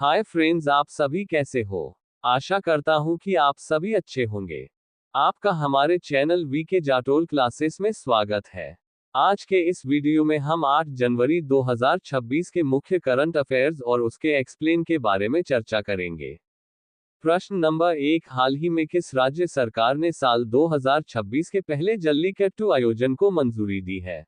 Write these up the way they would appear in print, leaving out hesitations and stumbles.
Hi friends, आप सभी कैसे हो। आशा करता हूँ कि आप सभी अच्छे होंगे। आपका हमारे चैनल वीके जाटोल क्लासेस में स्वागत है। आज के इस वीडियो में हम 8 जनवरी 2026 के मुख्य करंट अफेयर्स और उसके एक्सप्लेन के बारे में चर्चा करेंगे। प्रश्न नंबर 1, हाल ही में किस राज्य सरकार ने साल 2026 के पहले जल्लीकट्टू आयोजन को मंजूरी दी है?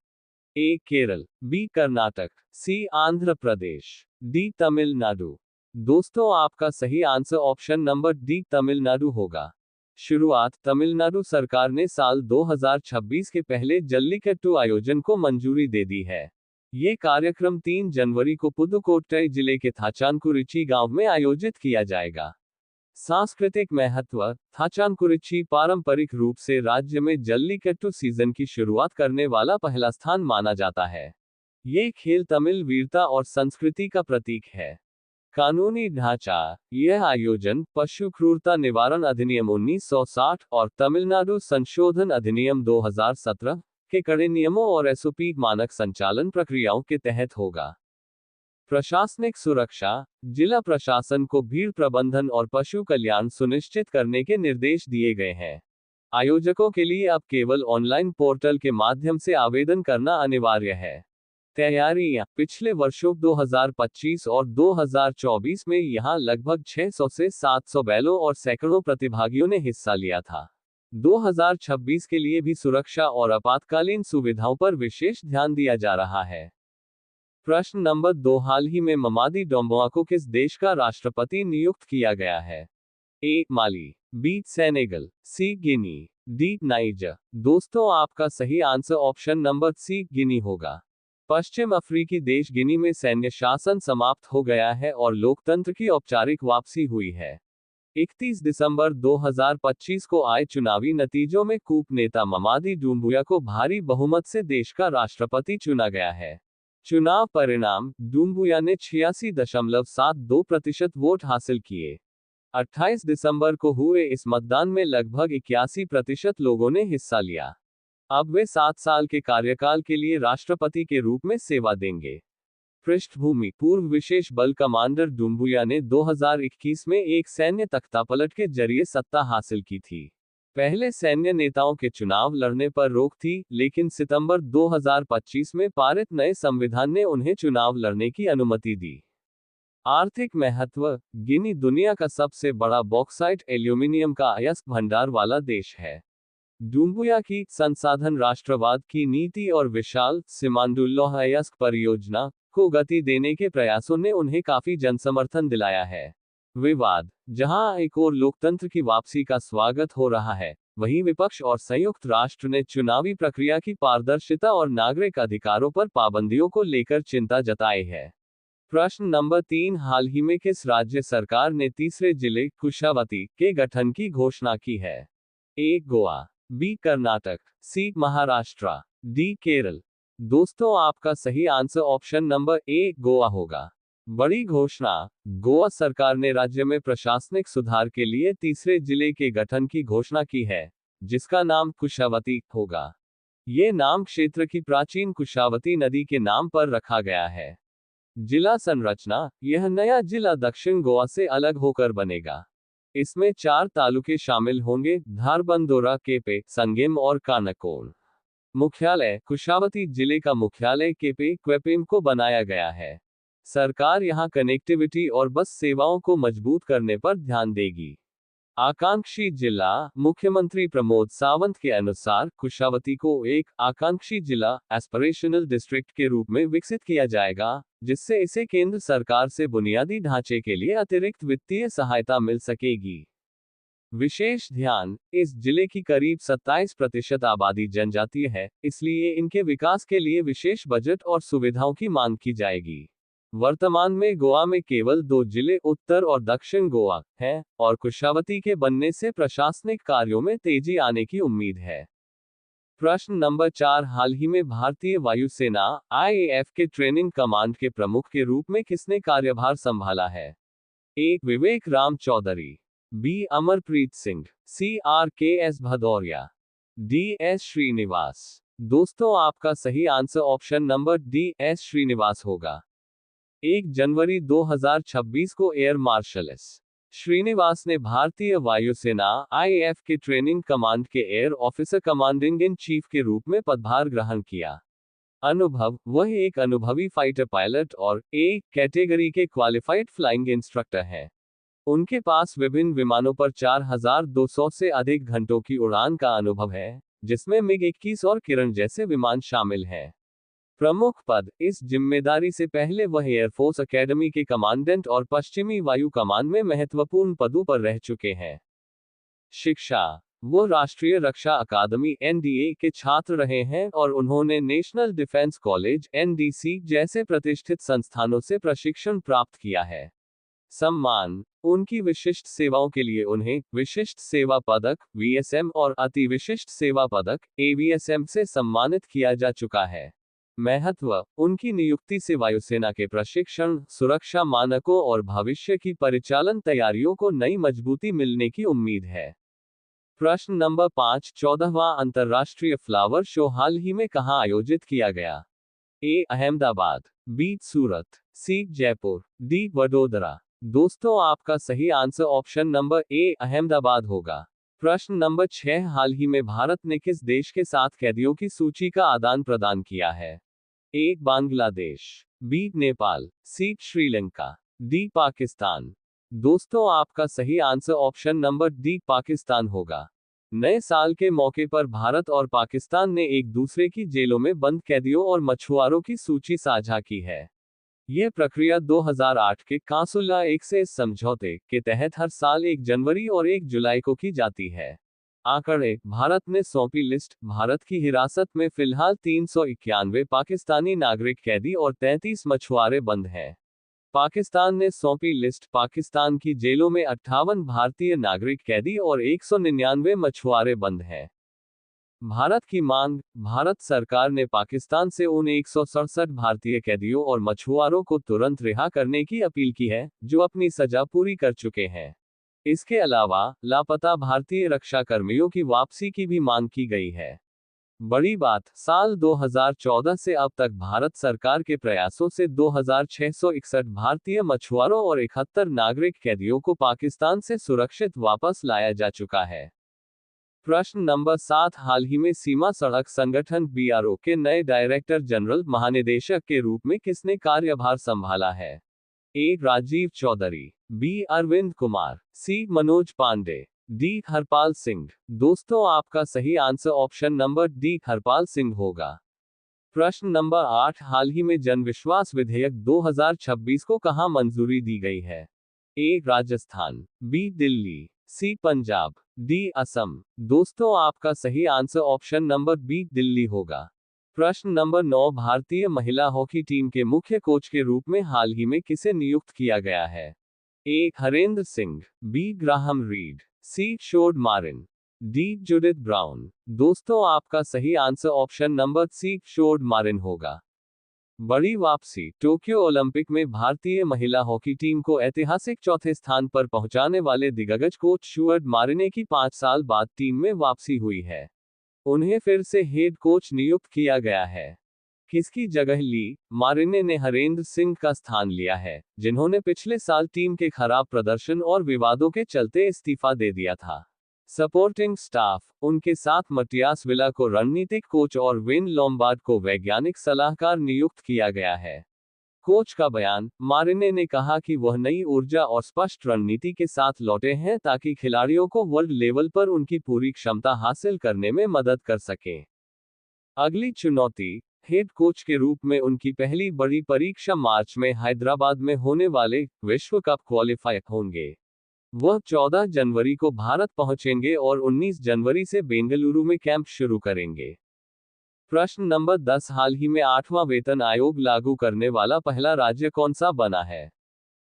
ए केरल, बी कर्नाटक, सी आंध्र प्रदेश, डी तमिलनाडु। दोस्तों, आपका सही answer option number D Tamil Nadu होगा। शुरुआत तमिलनाडु सरकार ने साल 2026 के पहले जल्लीकट्टू आयोजन को मंजूरी दे दी है। ये कार्यक्रम 3 जनवरी को पुदुकोट्टई जिले के थाचानकुरिची गांव में आयोजित किया जाएगा। सांस्कृतिक महत्व, थाचानकुरिची पारंपरिक रूप से राज्य में जल्लीकट्टू सीजन की शुरुआत करने वाला पहला स्थान माना जाता है। ये खेल तमिल वीरता और संस्कृति का प्रतीक है। कानूनी ढांचा, यह आयोजन पशु क्रूरता निवारण अधिनियम 1960 और तमिलनाडु संशोधन अधिनियम 2017 के कड़े नियमों और एसओपी मानक संचालन प्रक्रियाओं के तहत होगा। प्रशासनिक सुरक्षा, जिला प्रशासन को भीड़ प्रबंधन और पशु कल्याण सुनिश्चित करने के निर्देश दिए गए हैं। आयोजकों के लिए अब केवल ऑनलाइन पोर्टल के माध्यम से आवेदन करना अनिवार्य है। तैयारियां, पिछले वर्षों 2025 और 2024 में यहां लगभग 600 से 700 बैलों और सैकड़ों प्रतिभागियों ने हिस्सा लिया था। 2026 के लिए भी सुरक्षा और आपातकालीन सुविधाओं पर विशेष ध्यान दिया जा रहा है। प्रश्न नंबर 2, हाल ही में ममादी डोम्बोआ को किस देश का राष्ट्रपति नियुक्त किया गया है? ए माली, बी सेनेगल, सी गिनी, डी नाइजर। दोस्तों, आपका सही आंसर ऑप्शन नंबर सी गिनी होगा। पश्चिम अफ्रीकी देश गिनी में सैन्य शासन समाप्त हो गया है और लोकतंत्र की औपचारिक वापसी हुई है। 31 दिसंबर 2025 को आए चुनावी नतीजों में कूप नेता ममादी डुम्बुया को भारी बहुमत से देश का राष्ट्रपति चुना गया है। चुनाव परिणाम, डुम्बुया ने 86.72% वोट हासिल किए। 28 दिसंबर को हुए इस मतदान में लगभग 81% लोगों ने हिस्सा लिया। अब वे 7 साल के कार्यकाल के लिए राष्ट्रपति के रूप में सेवा देंगे। पृष्ठभूमि, पूर्व विशेष बल कमांडर डुम्बुया ने 2021 में एक सैन्य तख्तापलट के जरिए सत्ता हासिल की थी। पहले सैन्य नेताओं के चुनाव लड़ने पर रोक थी, लेकिन सितंबर 2025 में पारित नए संविधान ने उन्हें चुनाव लड़ने की अनुमति दी। आर्थिक महत्व, गिनी दुनिया का सबसे बड़ा बॉक्साइट एल्यूमीनियम का अयस्क भंडार वाला देश है। डुम्बुया की संसाधन राष्ट्रवाद की नीति और विशाल सिमांडुल्लोह अयस्क परियोजना को गति देने के प्रयासों ने उन्हें काफी जनसमर्थन दिलाया है। विवाद, जहां एक और लोकतंत्र की वापसी का स्वागत हो रहा है, वहीं विपक्ष और संयुक्त राष्ट्र ने चुनावी प्रक्रिया की पारदर्शिता और नागरिक अधिकारों पर पाबंदियों को लेकर चिंता जताई है। प्रश्न नंबर 3, हाल ही में किस राज्य सरकार ने तीसरे जिले कुशावती के गठन की घोषणा की है? ए गोवा, बी कर्नाटक, सी महाराष्ट्र, डी केरल। दोस्तों, आपका सही answer option number A Goa होगा। बड़ी घोषणा, गोवा सरकार ने राज्य में प्रशासनिक सुधार के लिए तीसरे जिले के गठन की घोषणा की है, जिसका नाम कुशावती होगा। ये नाम क्षेत्र की प्राचीन कुशावती नदी के नाम पर रखा गया है। जिला संरचना, यह नया जिला दक्षिण गोवा से अलग होकर बनेगा। इसमें 4 तालुके शामिल होंगे: धारबंदोरा, केपे, संगेम और कानाकोल। मुख्यालय, कुशावती जिले का मुख्यालय केपे क्वेपेम को बनाया गया है। सरकार यहां कनेक्टिविटी और बस सेवाओं को मजबूत करने पर ध्यान देगी। आकांक्षी जिला, मुख्यमंत्री प्रमोद सावंत के अनुसार कुशावती को एक आकांक्षी जिला एस्पिरेशनल डिस्ट्रिक्ट के रूप में विकसित किया जाएगा, जिससे इसे केंद्र सरकार से बुनियादी ढांचे के लिए अतिरिक्त वित्तीय सहायता मिल सकेगी। विशेष ध्यान, इस जिले की करीब 27% आबादी जनजातीय है, इसलिए इनके विकास के लिए विशेष बजट और सुविधाओं की मांग की जाएगी। वर्तमान में गोवा में केवल 2 जिले उत्तर और दक्षिण गोवा हैं, और कुशावती के बनने से प्रशासनिक कार्यों में तेजी आने की उम्मीद है। प्रश्न नंबर 4, हाल ही में भारतीय वायुसेना आईएएफ के ट्रेनिंग कमांड के प्रमुख के रूप में किसने कार्यभार संभाला है? A Vivek Ram Chaudhary, B Amarpreet Singh, C RKS Bhadauria, D S Srinivas. दोस्तों, आपका सही answer option number D S Srinivas होगा। 1 जनवरी 2026 को एयर मार्शल एस. श्रीनिवास ने भारतीय वायुसेना (आईएएफ) के ट्रेनिंग कमांड के air officer commanding in chief के रूप में पदभार ग्रहण किया। अनुभव: वह एक अनुभवी फाइटर पायलट और ए कैटेगरी के क्वालिफाइड फ्लाइंग इंस्ट्रक्टर हैं। उनके पास विभिन्न विमानों पर 4200 से अधिक घंटों की उड़ान का अनुभव है, जिसमें मिग-21 और किरण जैसे विमान शामिल हैं। प्रमुख पद: इस जिम्मेदारी से पहले वह एयरफोर्स अकेडमी के कमांडेंट और पश्चिमी वायु कमान में महत्वपूर्ण पदों पर रह चुके हैं। शिक्षा: वो राष्ट्रीय रक्षा अकादमी (एनडीए) के छात्र रहे हैं और उन्होंने नेशनल डिफेंस कॉलेज (एनडीसी) जैसे प्रतिष्ठित संस्थानों से प्रशिक्षण प्राप्त किया है। सम्मान: उनकी विशिष्ट सेवाओं के लिए उन्हें विशिष्ट सेवा पदक (वीएसएम) और अति विशिष्ट सेवा पदक (एवीएसएम) से सम्मानित किया जा चुका है। महत्व: उनकी नियुक्ति से वायुसेना के प्रशिक्षण, सुरक्षा मानकों और भविष्य की परिचालन तैयारियों को नई मजबूती मिलने की उम्मीद है। प्रश्न नंबर 5, 14वां अंतर्राष्ट्रीय फ्लावर शो हाल ही में कहां आयोजित किया गया? ए. अहमदाबाद, बी. सूरत, सी. जयपुर, डी. वडोदरा। दोस्तों, आपका सही answer option number A Ahmedabad होगा। प्रश्न नंबर 6, हाल ही में भारत ने किस देश के साथ कैदियों की सूची का आदान प्रदान किया है? ए. बांग्लादेश, बी. नेपाल, सी. श्रीलंका, डी. पाकिस्तान। दोस्तों, आपका सही answer option number D Pakistan होगा। नए साल के मौके पर भारत और पाकिस्तान ने एक दूसरे की जेलों में बंद कैदियों और मछुआरों की सूची साझा की है। यह प्रक्रिया 2008 के कासुल्ला एक्सेस समझौते के तहत हर साल 1 जनवरी और 1 जुलाई को की जाती है। आंकड़े: भारत ने सौंपी लिस्ट। भारत की हिरासत में फिलहाल 391 पाकिस्तानी नागरिक कैदी और 33 मछुआरे बंद हैं। पाकिस्तान ने सौंपी लिस्ट। पाकिस्तान की जेलों में 58 भारतीय नागरिक कैदी और 199 मछुआरे बंद हैं। भारत की मांग: भारत सरकार ने पाकिस्तान से उन 167 भारतीय कैदियों और मछुआरों को तुरंत रिहा करने की अपील की है, जो अपनी सजा पूरी कर चुके हैं। इसके अलावा, लापता भारतीय रक्षा कर्मियों की वापसी की भी मांग की गई है। बड़ी बात: साल 2014 से अब तक भारत सरकार के प्रयासों से 2661 भारतीय मछुआरों और 71 नागरिक कैदियों को पाकिस्तान से सुरक्षित वापस लाया जा चुका है। प्रश्न नंबर 7, हाल ही में सीमा सड़क संगठन बीआरओ के नए डायरेक्टर जनरल महानिदेशक के रूप में किसने कार्यभार संभाला है? ए. राजीव चौधरी, बी. अरविंद कुमार, सी. मनोज पांडे, डी. हरपाल सिंह। दोस्तों, आपका सही answer option number D Harpal Singh होगा। प्रश्न नंबर 8, हाल ही में जन विश्वास विधेयक 2026 को कहां मंजूरी दी गई है? A. Rajasthan, B. Delhi, C. Punjab, D. Assam. दोस्तों, आपका सही answer option number B Delhi होगा। प्रश्न नंबर 9, भारतीय महिला हॉकी टीम के मुख्य कोच के रूप में हाल ही में किसे नियुक्त किया गया है? A. Harendra Singh, B. Graham Reid, C. Sjoerd Marijne, D. Judith Brown. दोस्तों, आपका सही answer option number C Sjoerd Marijne होगा। बड़ी वापसी: टोक्यो ओलंपिक में भारतीय महिला हॉकी टीम को ऐतिहासिक चौथे स्थान पर पहुंचाने वाले दिग्गज कोच शोड मारिने की 5 साल बाद टीम में वापसी हुई है। उन्हें फिर से हेड कोच नियुक्त किया गया है। किसकी जगह ली? मारिने ने हरेंद्र सिंह का स्थान लिया है, जिन्होंने पिछले साल टीम के खराब प्रदर्शन और विवादों के चलते इस्तीफा दे दिया था। सपोर्टिंग स्टाफ: उनके साथ मटियास विला को रणनीतिक कोच और विन लोम्बार्ड को वैज्ञानिक सलाहकार नियुक्त किया गया है। कोच का बयान: मारिने ने कहा कि वह नई ऊर्जा और स्पष्ट रणनीति के साथ लौटे हैं ताकि खिलाड़ियों को वर्ल्ड लेवल पर उनकी पूरी क्षमता हासिल करने में मदद कर सकें। अगली चुनौती: हेड कोच के रूप में उनकी पहली बड़ी परीक्षा मार्च में हैदराबाद में होने वाले विश्व कप क्वालिफायर होंगे। वह 14 जनवरी को भारत पहुंचेंगे और 19 जनवरी से बेंगलुरु में कैंप शुरू करेंगे। प्रश्न नंबर 10, हाल ही में 8वां वेतन आयोग लागू करने वाला पहला राज्य कौन सा बना है?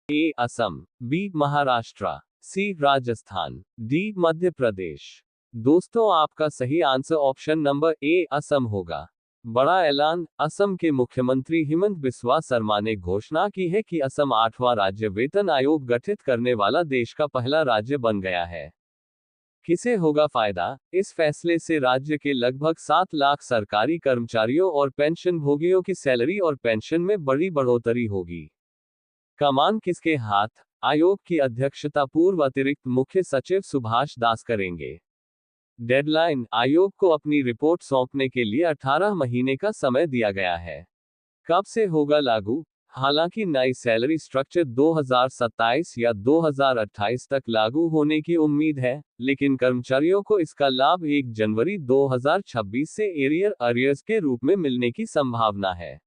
ए. असम, बी. महाराष्ट्र, सी. राजस्थान, डी. मध्य प्रदेश। दोस्तों, आपका सही answer option number A Assam होगा। बड़ा ऐलान: असम के मुख्यमंत्री हिमंत बिस्वा शर्मा ने घोषणा की है कि असम 8वां राज्य वेतन आयोग गठित करने वाला देश का पहला राज्य बन गया है। किसे होगा फायदा? इस फैसले से राज्य के लगभग 7 लाख सरकारी कर्मचारियों और पेंशन भोगियों की सैलरी और पेंशन में बड़ी बढ़ोतरी होगी। कमान किसके हाथ? आयोग की अध्यक्षता पूर्व अतिरिक्त मुख्य सचिव सुभाष दास करेंगे। डेडलाइन, आयोग को अपनी रिपोर्ट सौंपने के लिए 18 महीने का समय दिया गया है। कब से होगा लागू? हालांकि नई सैलरी स्ट्रक्चर 2027 या 2028 तक लागू होने की उम्मीद है, लेकिन कर्मचारियों को इसका लाभ 1 जनवरी 2026 से एरियर अरियर्स के रूप में मिलने की संभावना है।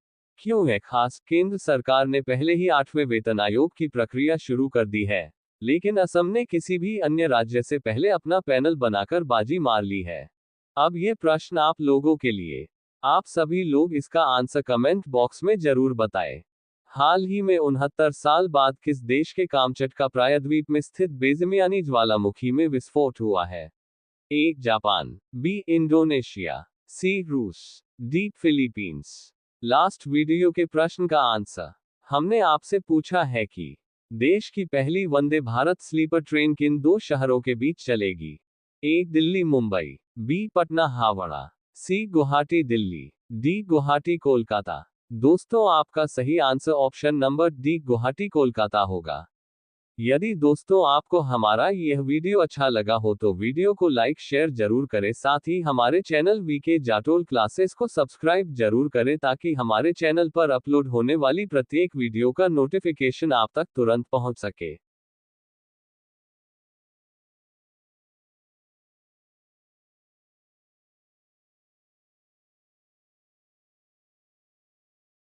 क्यों है खास? केंद्र सरकार ने पहले ही 8वें वेतन आयोग की प्रक्रिया शुरू कर दी है, लेकिन असम ने किसी भी अन्य राज्य से पहले अपना पैनल बनाकर बाजी मार ली है। अब ये प्रश्न आप लोगों के लिए। आप सभी लोग इसका आंसर कमेंट बॉक्स में जरूर बताएं। हाल ही में 69 साल बाद किस देश के कामचटका प्रायद्वीप में स्थित बेज़िमियानी ज्वालामुखी में विस्फोट हुआ है? A. Japan, B. Indonesia, C. रूस, डी. फिलीपींस। लास्ट वीडियो के प्रश्न का आंसर हमने आपसे पूछा है कि देश की पहली वंदे भारत स्लीपर ट्रेन किन 2 शहरों के बीच चलेगी? ए. दिल्ली मुंबई, बी. पटना हावड़ा, सी. गुवाहाटी दिल्ली, डी. गुवाहाटी कोलकाता। दोस्तों, आपका सही answer option number D Guwahati Kolkata होगा। यदि दोस्तों आपको हमारा यह वीडियो अच्छा लगा हो तो वीडियो को लाइक शेयर जरूर करें, साथ ही हमारे चैनल वीके जाटोल क्लासेस को सब्सक्राइब जरूर करें ताकि हमारे चैनल पर अपलोड होने वाली प्रत्येक वीडियो का नोटिफिकेशन आप तक तुरंत पहुंच सके।